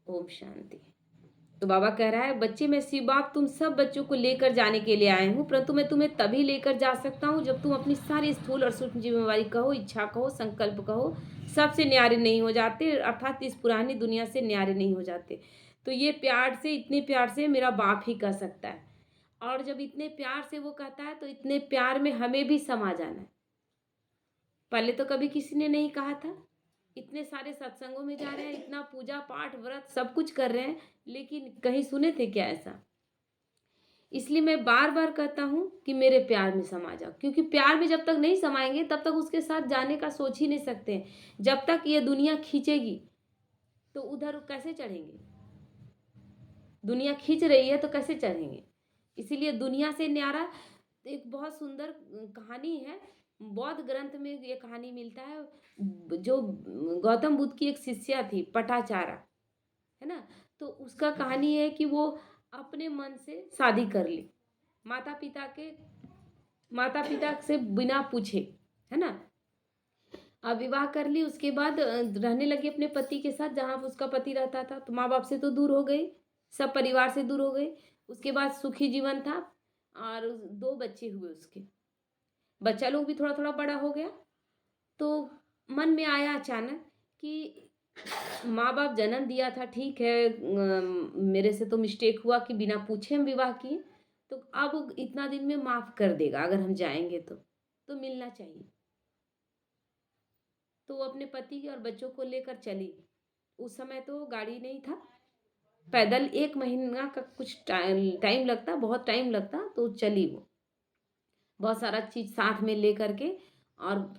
ओम शांति। तो बाबा कह रहा है, बच्चे मैं शिव बाप तुम सब बच्चों को लेकर जाने के लिए आए हूँ, परंतु मैं तुम्हें तभी लेकर जा सकता हूँ जब तुम अपनी सारी स्थूल और सूक्ष्म जिम्मेवारी कहो, इच्छा कहो, संकल्प कहो, सबसे न्यारे नहीं हो जाते, अर्थात इस पुरानी दुनिया से न्यारे नहीं हो जाते। तो ये प्यार से, इतने प्यार से मेरा बाप ही कह सकता है। और जब इतने प्यार से वो कहता है, तो इतने प्यार में हमें भी समा जाना है। पहले तो कभी किसी ने नहीं कहा था। इतने सारे सत्संगों में जा रहे हैं, इतना पूजा पाठ व्रत सब कुछ कर रहे हैं, लेकिन कहीं सुने थे क्या ऐसा? इसलिए मैं बार बार कहता हूँ कि मेरे प्यार में समा जाओ, क्योंकि प्यार में जब तक नहीं समाएंगे तब तक उसके साथ जाने का सोच ही नहीं सकते। जब तक ये दुनिया खींचेगी तो उधर कैसे चढ़ेंगे? दुनिया खींच रही है तो कैसे चढ़ेंगे? इसीलिए दुनिया से न्यारा। एक बहुत सुंदर कहानी है, बौद्ध ग्रंथ में ये कहानी मिलता है। जो गौतम बुद्ध की एक शिष्या थी पटाचारा, है ना? तो उसका कहानी है कि वो अपने मन से शादी कर ली, माता पिता के माता पिता से बिना पूछे, है ना? अब विवाह कर ली, उसके बाद रहने लगी अपने पति के साथ जहाँ उसका पति रहता था। तो माँ बाप से तो दूर हो गई, सब परिवार से दूर हो गई। उसके बाद सुखी जीवन था और दो बच्चे हुए उसके। बच्चा लोग भी थोड़ा थोड़ा बड़ा हो गया। तो मन में आया अचानक कि माँ बाप जन्म दिया था, ठीक है, मेरे से तो मिस्टेक हुआ कि बिना पूछे हम विवाह किए, तो अब इतना दिन में माफ़ कर देगा अगर हम जाएंगे तो मिलना चाहिए। तो वो अपने पति और बच्चों को लेकर चली। उस समय तो गाड़ी नहीं था, पैदल 1 महीना का कुछ टाइम लगता, बहुत टाइम लगता, तो चली वो बहुत सारा चीज़ साथ में ले करके और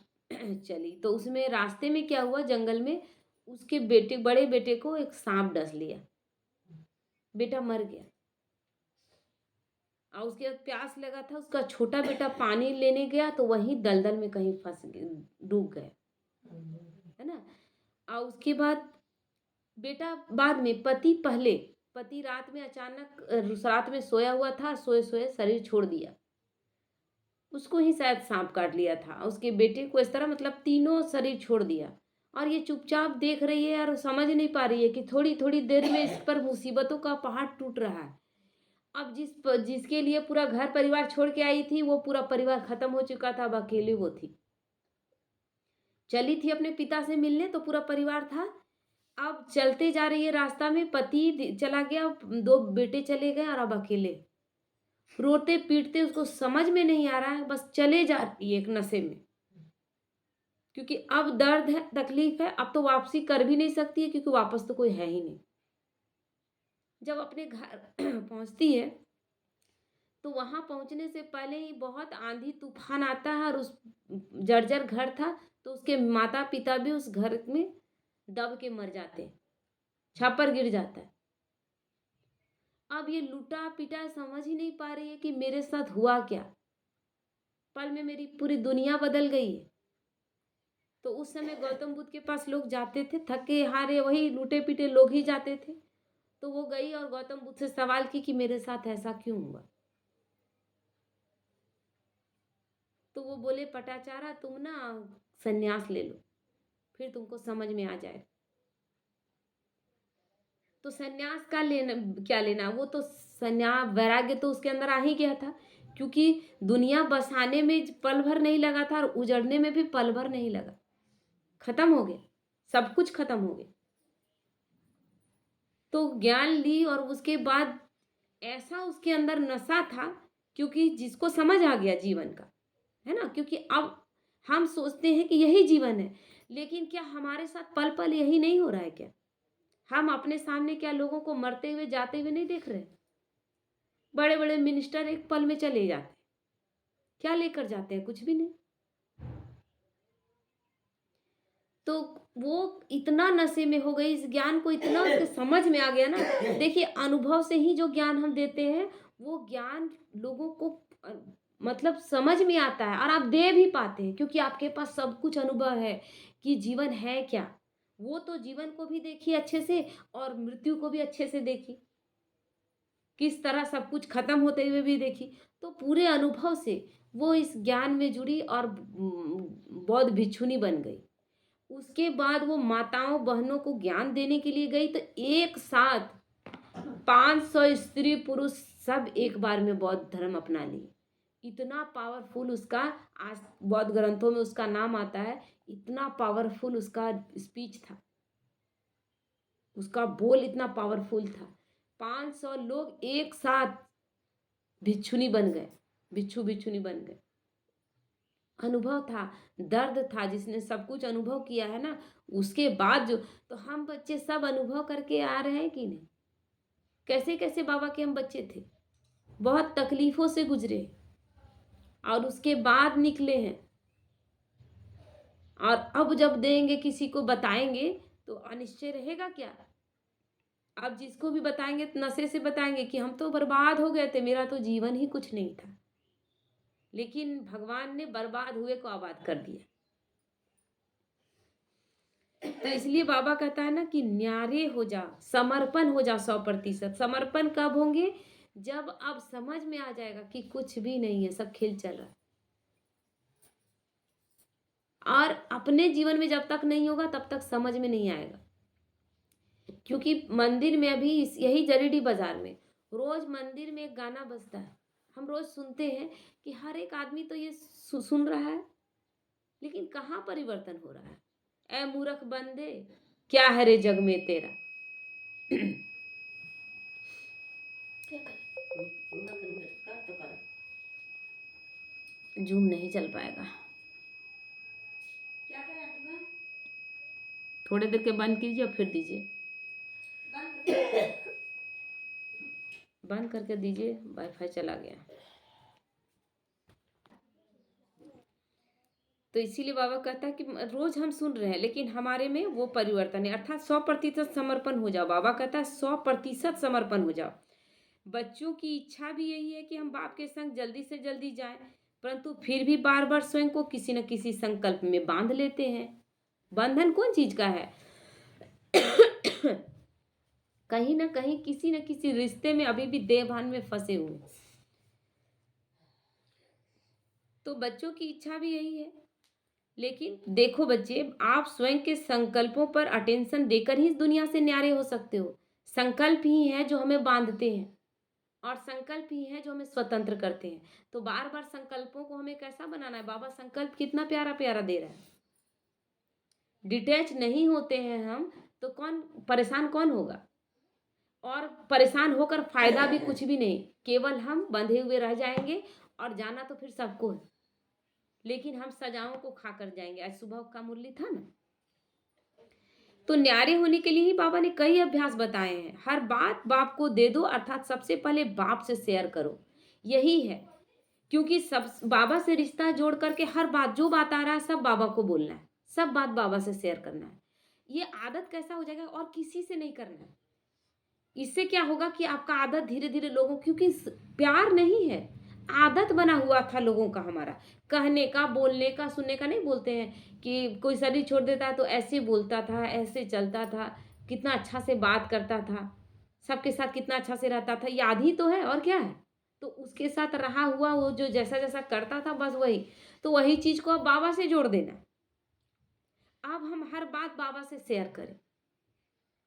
चली। तो उसमें रास्ते में क्या हुआ, जंगल में उसके बेटे, बड़े बेटे को एक सांप डस लिया, बेटा मर गया। और उसके बाद प्यास लगा था, उसका छोटा बेटा पानी लेने गया तो वहीं दलदल में कहीं फंस डूब गया, है ना? और उसके बाद बेटा बाद में, पति पहले, पति रात में अचानक रात में सोया हुआ था, सोए सोए शरीर छोड़ दिया, उसको ही शायद सांप काट लिया था। उसके बेटे को इस तरह, मतलब तीनों शरीर छोड़ दिया। और ये चुपचाप देख रही है और समझ नहीं पा रही है कि थोड़ी थोड़ी देर में इस पर मुसीबतों का पहाड़ टूट रहा है। अब जिसके लिए पूरा घर परिवार छोड़ के आई थी, वो पूरा परिवार खत्म हो चुका था, अब अकेले वो थी। चली थी अपने पिता से मिलने तो पूरा परिवार था। अब चलते जा रही है, रास्ता में पति चला गया, दो बेटे चले गए और अब अकेले रोते पीटते, उसको समझ में नहीं आ रहा है, बस चले जा रही है एक नशे में। क्योंकि अब दर्द है, तकलीफ है, अब तो वापसी कर भी नहीं सकती है, क्योंकि वापस तो कोई है ही नहीं। जब अपने घर पहुंचती है तो वहां पहुंचने से पहले ही बहुत आंधी तूफान आता है, और उस जर्जर घर था, तो उसके माता पिता भी उस घर में दब के मर जाते हैं, छापर गिर जाता है। अब ये लूटा पिटा समझ ही नहीं पा रही है कि मेरे साथ हुआ क्या। पल में मेरी पूरी दुनिया बदल गई है। तो उस समय गौतम बुद्ध के पास लोग जाते थे, थके हारे वही लूटे पीटे लोग ही जाते थे। तो वो गई और गौतम बुद्ध से सवाल की कि मेरे साथ ऐसा क्यों हुआ? तो वो बोले, पटाचारा तुम ना संन्यास ले लो, फिर तुमको समझ में आ जाए। तो संन्यास का लेना, क्या लेना, वो तो संन्यास, वैराग्य तो उसके अंदर आ ही गया था, क्योंकि दुनिया बसाने में पल भर नहीं लगा था और उजड़ने में भी पल भर नहीं लगा। खत्म हो गया, सब कुछ खत्म हो गया। तो ज्ञान ली और उसके बाद ऐसा उसके अंदर नशा था, क्योंकि जिसको समझ आ गया जीवन का, है ना? क्योंकि अब हम सोचते हैं कि यही जीवन है, लेकिन क्या हमारे साथ पल पल यही नहीं हो रहा है क्या? हम अपने सामने क्या लोगों को मरते हुए जाते हुए नहीं देख रहे? बड़े बड़े मिनिस्टर एक पल में चले जाते हैं, क्या लेकर जाते हैं? कुछ भी नहीं। तो वो इतना नशे में हो गई, इस ज्ञान को इतना उसके समझ में आ गया ना। देखिए, अनुभव से ही जो ज्ञान हम देते हैं, वो ज्ञान लोगों को अ, मतलब समझ में आता है, और आप दे भी पाते हैं, क्योंकि आपके पास सब कुछ अनुभव है कि जीवन है क्या। वो तो जीवन को भी देखी अच्छे से और मृत्यु को भी अच्छे से देखी, किस तरह सब कुछ खत्म होते हुए भी देखी। तो पूरे अनुभव से वो इस ज्ञान में जुड़ी और बौद्ध भिक्षुनी बन गई। उसके बाद वो माताओं बहनों को ज्ञान देने के लिए गई, तो एक साथ 500 स्त्री पुरुष सब एक बार में बौद्ध धर्म अपना लिए। इतना पावरफुल उसका, आज बौद्ध ग्रंथों में उसका नाम आता है, इतना पावरफुल उसका स्पीच था, उसका बोल इतना पावरफुल था। 500 लोग एक साथ भिक्षुनी बन गए, भिक्षु भिक्षुनी बन गए। अनुभव था, दर्द था, जिसने सब कुछ अनुभव किया है ना, उसके बाद जो, तो हम बच्चे सब अनुभव करके आ रहे हैं कि नहीं? कैसे कैसे बाबा के हम बच्चे थे, बहुत तकलीफों से गुजरे और उसके बाद निकले हैं। और अब जब देंगे किसी को बताएंगे तो अनिश्चय रहेगा क्या? अब जिसको भी बताएंगे तो नशे से बताएंगे कि हम तो बर्बाद हो गए थे, मेरा तो जीवन ही कुछ नहीं था। लेकिन भगवान ने बर्बाद हुए को आबाद कर दिया। तो इसलिए बाबा कहता है ना कि न्यारे हो जा, समर्पण हो जा 100%। समर्पण कब होंगे? जब अब समझ में आ जाएगा कि कुछ भी नहीं है, सब खेल चल रहा है। और अपने जीवन में जब तक नहीं होगा तब तक समझ में नहीं आएगा। क्योंकि मंदिर में अभी यही जरीडी बाजार में रोज मंदिर में एक गाना बजता है, हम रोज सुनते हैं कि हर एक आदमी तो ये सुन रहा है, लेकिन कहाँ परिवर्तन हो रहा है? ए मूर्ख बंदे, क्या है रे जग में तेरा। जूम नहीं चल पाएगा, थोड़ी देर के बंद कीजिए और फिर दीजिए, बंद करके दीजिए, वाईफाई चला गया। तो इसीलिए बाबा कहता है कि रोज हम सुन रहे हैं लेकिन हमारे में वो परिवर्तन है, अर्थात 100% समर्पण हो जाओ। बाबा कहता है 100% समर्पण हो जाओ। बच्चों की इच्छा भी यही है कि हम बाप के संग जल्दी से जल्दी जाएं, परंतु फिर भी बार बार स्वयं को किसी न किसी संकल्प में बांध लेते हैं। बंधन कौन चीज का है? कहीं ना कहीं किसी न किसी रिश्ते में अभी भी देहभान में फंसे हुए। तो बच्चों की इच्छा भी यही है। लेकिन देखो बच्चे, आप स्वयं के संकल्पों पर अटेंशन देकर ही इस दुनिया से न्यारे हो सकते हो। संकल्प ही है जो हमें बांधते हैं और संकल्प ही है जो हमें स्वतंत्र करते हैं। तो बार बार संकल्पों को हमें कैसा बनाना है? बाबा संकल्प कितना प्यारा प्यारा दे रहा है। डिटैच नहीं होते हैं हम तो कौन परेशान, कौन होगा? और परेशान होकर फायदा भी कुछ भी नहीं, केवल हम बंधे हुए रह जाएंगे और जाना तो फिर सबको है, लेकिन हम सजाओं को खाकर जाएंगे। आज सुबह का मुरली था ना। तो न्यारे होने के लिए ही बाबा ने कई अभ्यास बताए हैं। हर बात बाप को दे दो, अर्थात सबसे पहले बाप से शेयर करो, यही है। क्योंकि सब बाबा से रिश्ता जोड़ करके हर बात, जो बात आ रहा है सब बाबा को बोलना है, सब बात बाबा से शेयर करना है। ये आदत कैसा हो जाएगा? और किसी से नहीं करना है। इससे क्या होगा कि आपका आदत धीरे धीरे लोगों, क्योंकि प्यार नहीं है, आदत बना हुआ था लोगों का, हमारा कहने का, बोलने का, सुनने का। नहीं बोलते हैं कि कोई शरीर छोड़ देता है तो ऐसे बोलता था, ऐसे चलता था, कितना अच्छा से बात करता था, सबके साथ कितना अच्छा से रहता था, याद ही तो है और क्या है। तो उसके साथ रहा हुआ वो जो जैसा जैसा करता था, बस वही, तो वही चीज को अब बाबा से जोड़ देना। अब हम हर बात बाबा से शेयर करें।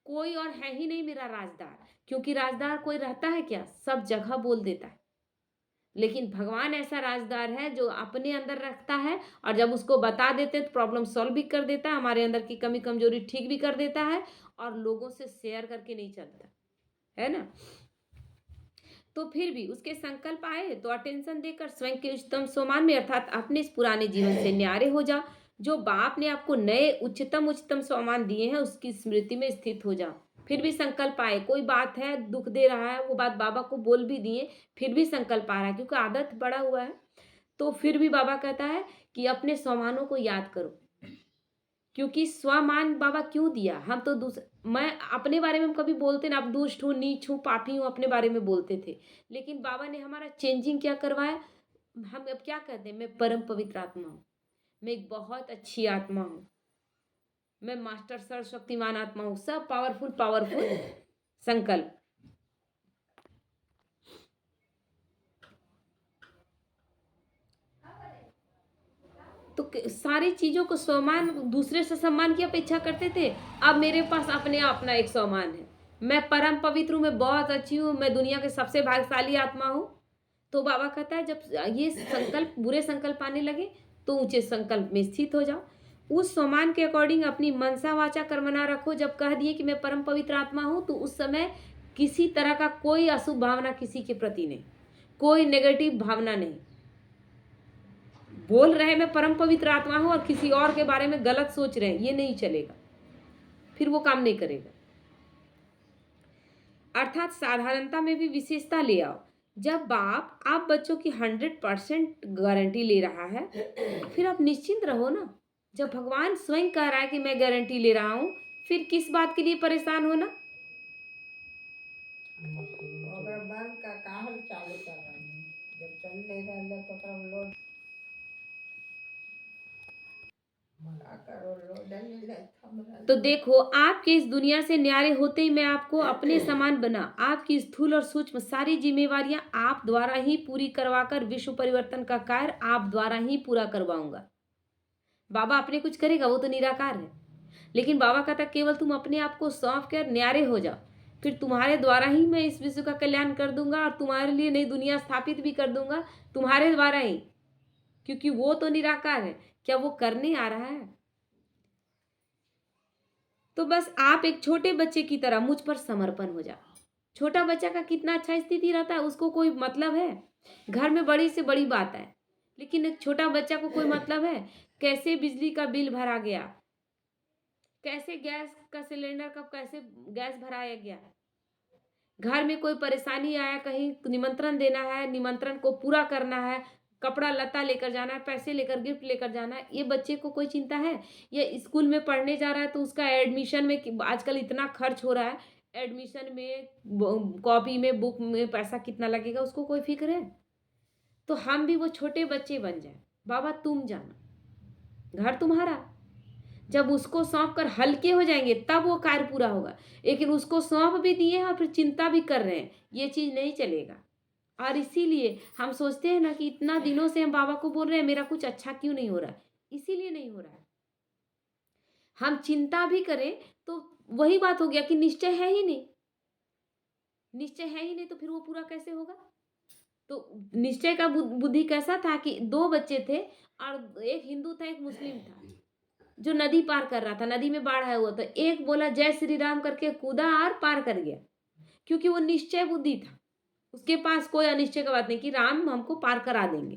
कोई और है ही नहीं मेरा राजदार, क्योंकि राजदार कोई रहता है क्या? सब जगह बोल देता है। लेकिन भगवान ऐसा राजदार है जो अपने अंदर रखता है और जब उसको बता देते हैं तो प्रॉब्लम सॉल्व भी कर देता है, हमारे अंदर की कमी कमजोरी ठीक भी कर देता है, और लोगों से शेयर करके नहीं चलता है ना। तो फिर भी उसके संकल्प आए तो अटेंशन देकर स्वयं के उच्चतम सोमान में, अर्थात अपने इस पुराने जीवन से न्यारे हो जा। जो बाप ने आपको नए उच्चतम उच्चतम सोमान दिए हैं उसकी स्मृति में स्थित हो जा। फिर भी संकल्प आए, कोई बात है दुख दे रहा है, वो बात बाबा को बोल भी दिए, फिर भी संकल्प आ रहा है क्योंकि आदत बड़ा हुआ है। तो फिर भी बाबा कहता है कि अपने सोमानों को याद करो। क्योंकि स्वमान बाबा क्यों दिया? हम तो मैं अपने बारे में हम कभी बोलते ना, अब दुष्ट हूँ, नीच हूँ, पापी हूँ, अपने बारे में बोलते थे। लेकिन बाबा ने हमारा चेंजिंग क्या करवाया? हम अब क्या कहते हैं? मैं परम पवित्र आत्मा हूँ, मैं एक बहुत अच्छी आत्मा हूँ, मैं मास्टर सर्वशक्तिमान आत्मा हूँ। सब पावरफुल पावरफुल संकल्प। तो सारी चीजों को सम्मान, दूसरे से सम्मान की अपेक्षा करते थे। अब मेरे पास अपने अपना एक सम्मान है, मैं परम पवित्र हूँ, मैं बहुत अच्छी हूँ, मैं दुनिया के सबसे भाग्यशाली आत्मा हूँ। तो बाबा कहता है जब ये संकल्प, बुरे संकल्प आने लगे तो ऊंचे संकल्प में स्थित हो जाओ। उस सम्मान के अकॉर्डिंग अपनी मनसा वाचा कर्मणा रखो। जब कह दिए कि मैं परम पवित्र आत्मा हूं, तो उस समय किसी तरह का कोई अशुभ भावना किसी के प्रति नहीं, कोई नेगेटिव भावना नहीं। बोल रहे हैं मैं परम पवित्र आत्मा हूं और किसी और के बारे में गलत सोच रहे हैं, ये नहीं चलेगा, फिर वो काम नहीं करेगा। अर्थात साधारणता में भी विशेषता ले आओ। जब बाप आप बच्चों की 100% गारंटी ले रहा है, फिर आप निश्चिंत रहो ना। जब भगवान स्वयं कह रहा है कि मैं गारंटी ले रहा हूं, फिर किस बात के लिए परेशान होना। ओकरा बंद का काहल चालू कर रहा जब चल नहीं रहा तो ओकरा लोड मना करो लोड नहीं ले थम रहा। तो देखो, आपके इस दुनिया से न्यारे होते ही मैं आपको अपने समान बना, आपकी स्थूल और सूक्ष्म सारी जिम्मेवारियां आप द्वारा ही पूरी करवाकर विश्व परिवर्तन का कार्य आप द्वारा ही पूरा करवाऊंगा। बाबा अपने कुछ करेगा, वो तो निराकार है, लेकिन बाबा कहता केवल तुम अपने आप को सौंप कर न्यारे हो जाओ, फिर तुम्हारे द्वारा ही मैं इस विश्व का कल्याण कर दूंगा और तुम्हारे लिए नई दुनिया स्थापित भी कर दूंगा, तुम्हारे द्वारा ही, क्योंकि वो तो निराकार है। क्या वो करने आ रहा है? तो बस आप एक छोटे बच्चे की तरह मुझ पर समर्पण हो जाओ। छोटा बच्चा का कितना अच्छा स्थिति रहता है, उसको कोई मतलब है? घर में बड़ी से बड़ी बात है, लेकिन एक छोटा बच्चा को कोई मतलब है? कैसे बिजली का बिल भरा गया, कैसे गैस का सिलेंडर का कैसे गैस भराया गया, घर में कोई परेशानी आया, कहीं निमंत्रण देना है, निमंत्रण को पूरा करना है, कपड़ा लता लेकर जाना है, पैसे लेकर गिफ्ट लेकर जाना है, ये बच्चे को कोई चिंता है? ये स्कूल में पढ़ने जा रहा है तो उसका एडमिशन में आजकल इतना खर्च हो रहा है, एडमिशन में, कॉपी में, बुक में पैसा कितना लगेगा, उसको कोई फिक्र है? तो हम भी वो छोटे बच्चे बन जाए। बाबा तुम जाना, घर तुम्हारा। जब उसको सौंप कर हल्के हो जाएंगे तब वो कार्य पूरा होगा, लेकिन उसको सौंप भी दिए हैं और फिर चिंता भी कर रहे हैं, ये चीज नहीं चलेगा। और इसीलिए हम सोचते हैं ना कि इतना दिनों से हम बाबा को बोल रहे हैं मेरा कुछ अच्छा क्यों नहीं हो रहा है, इसीलिए नहीं हो रहा है। हम चिंता भी करें तो वही बात हो गया कि निश्चय है ही नहीं, निश्चय है ही नहीं, तो फिर वो पूरा कैसे होगा? तो निश्चय का बुद्धि कैसा था कि दो बच्चे थे और एक हिंदू था, एक मुस्लिम था, जो नदी पार कर रहा था, नदी में बाढ़ आया हुआ था। एक बोला जय श्री राम करके कूदा और पार कर गया, क्योंकि वो निश्चय बुद्धि था, उसके पास कोई अनिश्चय का बात नहीं कि राम हमको पार करा देंगे,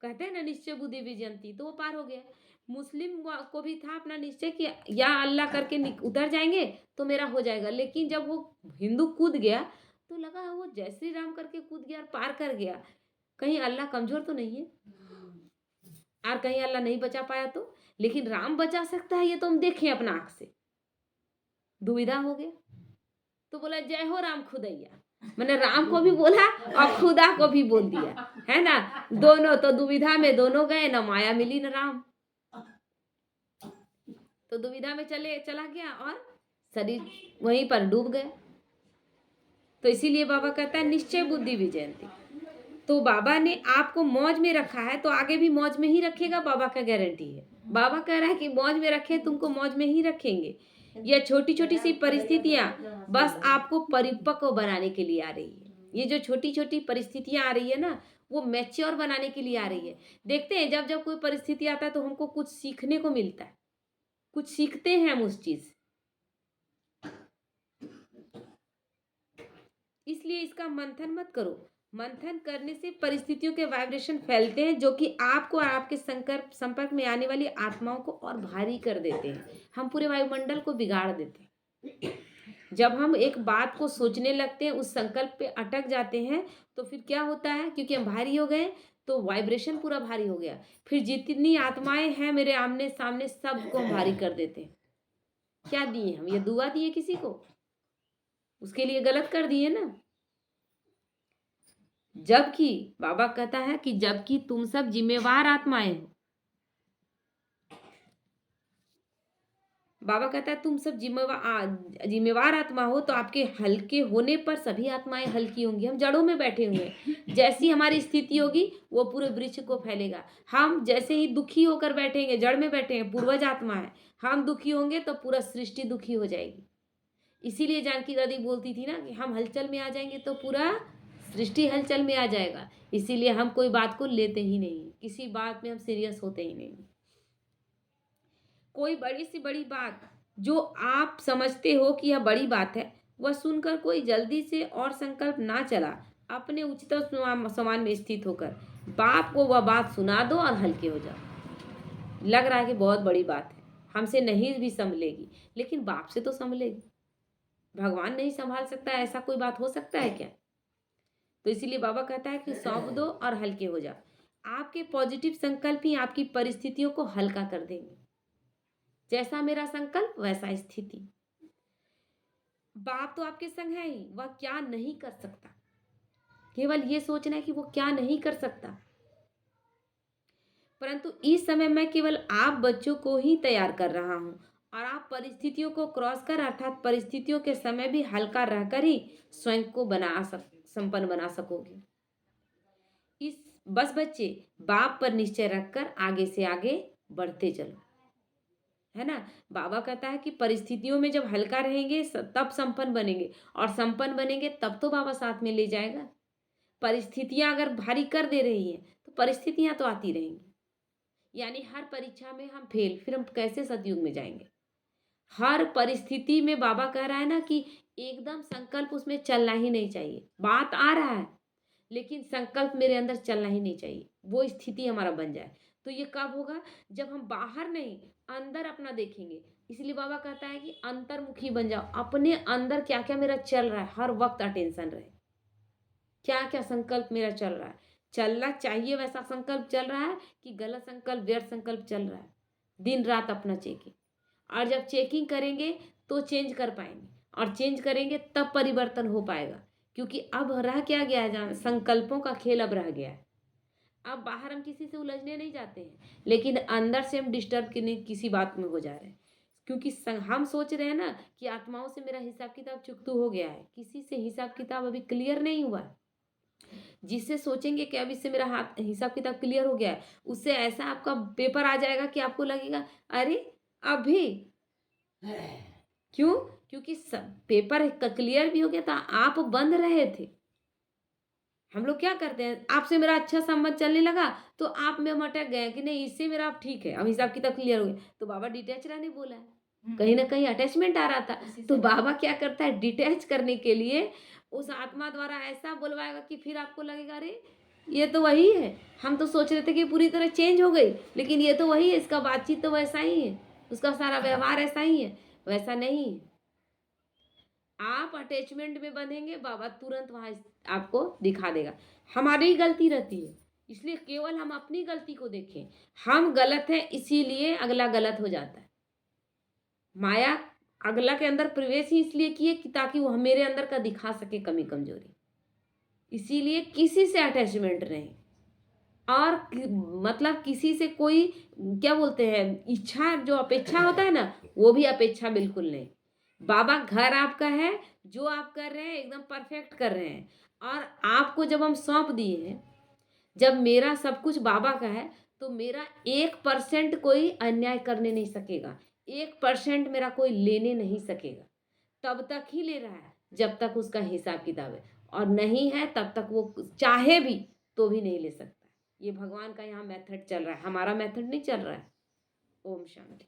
कहते हैं ना निश्चय बुद्धि विजयंती, तो वो पार हो गया। मुस्लिम को भी था अपना निश्चय कि या अल्लाह करके उतर जाएंगे तो मेरा हो जाएगा, लेकिन जब वो हिंदू कूद गया तो लगा वो जय श्री राम करके कूद गया और पार कर गया, कहीं अल्लाह कमजोर तो नहीं है, और कहीं अल्लाह नहीं बचा पाया तो? लेकिन राम बचा सकता है, ये तो हम देखें अपना आंख से। दुविधा हो गया तो बोला जय हो राम खुदैया, मैंने राम को भी बोला और खुदा को भी बोल दिया, है ना? दोनों तो दुविधा में दोनों गए, न माया मिली न राम, तो दुविधा में चला गया और शरीर वहीं पर डूब गया। तो इसीलिए बाबा कहता है निश्चय बुद्धि विजयंती। तो बाबा ने आपको मौज में रखा है तो आगे भी मौज में ही रखेगा, बाबा का गारंटी है। बाबा कह रहा है कि मौज में रखे, तुमको मौज में ही रखेंगे। यह छोटी छोटी सी परिस्थितियां बस आपको परिपक्व बनाने के लिए आ रही है। ये जो छोटी छोटी परिस्थितियां आ रही है ना, वो मैच्योर बनाने के लिए आ रही है। देखते हैं जब जब कोई परिस्थिति आता है तो हमको कुछ सीखने को मिलता है, कुछ सीखते हैं हम उस चीज। इसलिए इसका मंथन मत करो। मंथन करने से परिस्थितियों के वाइब्रेशन फैलते हैं जो कि आपको और आपके संपर्क में आने वाली आत्माओं को और भारी कर देते हैं। हम पूरे वायुमंडल को बिगाड़ देते हैं। जब हम एक बात को सोचने लगते हैं, उस संकल्प पे अटक जाते हैं, तो फिर क्या होता है, क्योंकि हम भारी हो गए तो वाइब्रेशन पूरा भारी हो गया, फिर जितनी आत्माएं हैं मेरे आमने सामने सबको हम भारी कर देते हैं। क्या दिए हम? ये दुआ दिए किसी को? उसके लिए गलत कर दिए ना। जबकि बाबा कहता है कि जबकि तुम सब जिम्मेवार आत्माएं हो। बाबा कहता है तुम सब जिम्मेवार आत्मा हो, तो आपके हल्के होने पर सभी आत्माएं हल्की होंगी। हम जड़ों में बैठे हुए हैं, जैसी हमारी स्थिति होगी वो पूरे वृक्ष को फैलेगा। हम जैसे ही दुखी होकर बैठेंगे, जड़ में बैठे हैं, पूर्वज आत्मा है, हम दुखी होंगे तो पूरा सृष्टि दुखी हो जाएगी। इसीलिए जानकी दादी बोलती थी ना कि हम हलचल में आ जाएंगे तो पूरा सृष्टि हलचल में आ जाएगा। इसीलिए हम कोई बात को लेते ही नहीं, किसी बात में हम सीरियस होते ही नहीं। कोई बड़ी से बड़ी बात जो आप समझते हो कि यह बड़ी बात है, वह सुनकर कोई जल्दी से और संकल्प ना चला, अपने उच्चतम समान में स्थित होकर बाप को वह बात सुना दो और हल्के हो जाओ। लग रहा है कि बहुत बड़ी बात है, हमसे नहीं भी संभलेगी, लेकिन बाप से तो संभलेगी। भगवान नहीं संभाल सकता, ऐसा कोई बात हो सकता है क्या? तो इसीलिए बाबा कहता है कि सौंप दो और हल्के हो जाओ। आपके पॉजिटिव संकल्प ही आपकी परिस्थितियों को हल्का कर देंगे। जैसा मेरा संकल्प वैसा स्थिति। बाप तो आपके संग है ही, वह क्या नहीं कर सकता। केवल ये सोचना है कि वो क्या नहीं कर सकता। परंतु इस समय मैं केवल आप बच्चों को ही तैयार कर रहा हूं, और आप परिस्थितियों को क्रॉस कर, अर्थात परिस्थितियों के समय भी हल्का रहकर ही स्वयं को संपन्न बना सकोगे। इस बस बच्चे बाप पर निश्चय रखकर आगे से आगे बढ़ते चलो, है ना। बाबा कहता है कि परिस्थितियों में जब हल्का रहेंगे तब संपन्न बनेंगे, और संपन्न बनेंगे तब तो बाबा साथ में ले जाएगा। परिस्थितियां अगर भारी कर दे रही हैं तो परिस्थितियां तो आती रहेंगी। यानी हर परीक्षा में हम फेल, फिर हम कैसे सतयुग में जाएंगे। हर परिस्थिति में बाबा कह रहा है ना कि एकदम संकल्प उसमें चलना ही नहीं चाहिए। बात आ रहा है लेकिन संकल्प मेरे अंदर चलना ही नहीं चाहिए, वो स्थिति हमारा बन जाए। तो ये कब होगा? जब हम बाहर नहीं अंदर अपना देखेंगे। इसलिए बाबा कहता है कि अंतर्मुखी बन जाओ, अपने अंदर क्या क्या मेरा चल रहा है हर वक्त अटेंशन रहे। क्या क्या संकल्प मेरा चल रहा है, चलना चाहिए वैसा संकल्प चल रहा है कि गलत संकल्प, व्यर्थ संकल्प चल रहा है। दिन रात अपना चेकिंग, और जब चेकिंग करेंगे तो चेंज कर पाएंगे, और चेंज करेंगे तब परिवर्तन हो पाएगा। क्योंकि अब रह क्या गया है, जहाँ संकल्पों का खेल अब रह गया है। अब बाहर हम किसी से उलझने नहीं जाते हैं, लेकिन अंदर से हम डिस्टर्ब किसी बात में हो जा रहे हैं। क्योंकि हम सोच रहे हैं ना कि आत्माओं से मेरा हिसाब किताब चुकतू हो गया है, किसी से हिसाब किताब अभी क्लियर नहीं हुआ है। जिससे सोचेंगे कि अब इससे मेरा हाथ हिसाब किताब क्लियर हो गया है, उससे ऐसा आपका पेपर आ जाएगा कि आपको लगेगा अरे अभी क्यों? क्योंकि सब पेपर क्लियर भी हो गया था, आप बंद रहे थे। हम लोग क्या करते हैं, आपसे मेरा अच्छा संबंध चलने लगा तो आप में हम अटक गए कि नहीं इससे मेरा अब ठीक है, अब हिसाब किताब क्लियर हो गया। तो बाबा डिटैच रहने बोला है, कहीं ना कहीं अटैचमेंट आ रहा था। तो बाबा क्या करता है, डिटैच करने के लिए उस आत्मा द्वारा ऐसा बुलवाएगा कि फिर आपको लगेगा अरे ये तो वही है। हम तो सोच रहे थे कि पूरी तरह चेंज हो गई, लेकिन ये तो वही है, इसका बातचीत तो वैसा ही है, उसका सारा व्यवहार ऐसा ही है। वैसा नहीं है। आप अटैचमेंट में बंधेंगे, बाबा तुरंत वहां आपको दिखा देगा। हमारी ही गलती रहती है, इसलिए केवल हम अपनी गलती को देखें। हम गलत हैं इसीलिए अगला गलत हो जाता है। माया अगला के अंदर प्रवेश ही इसलिए किए कि ताकि वो मेरे अंदर का दिखा सके कमी कमजोरी। इसीलिए किसी से अटैचमेंट नहीं, और मतलब किसी से कोई क्या बोलते हैं इच्छा, जो अपेक्षा होता है ना, वो भी अपेक्षा बिल्कुल नहीं। बाबा घर आपका है, जो आप कर रहे हैं एकदम परफेक्ट कर रहे हैं। और आपको जब हम सौंप दिए हैं, जब मेरा सब कुछ बाबा का है, तो मेरा 1% कोई अन्याय करने नहीं सकेगा, 1% मेरा कोई लेने नहीं सकेगा। तब तक ही ले रहा है जब तक उसका हिसाब किताब है, और नहीं है तब तक वो चाहे भी तो भी नहीं ले सकता। ये भगवान का यहाँ मेथड चल रहा है, हमारा मेथड नहीं चल रहा है। ओम शांति।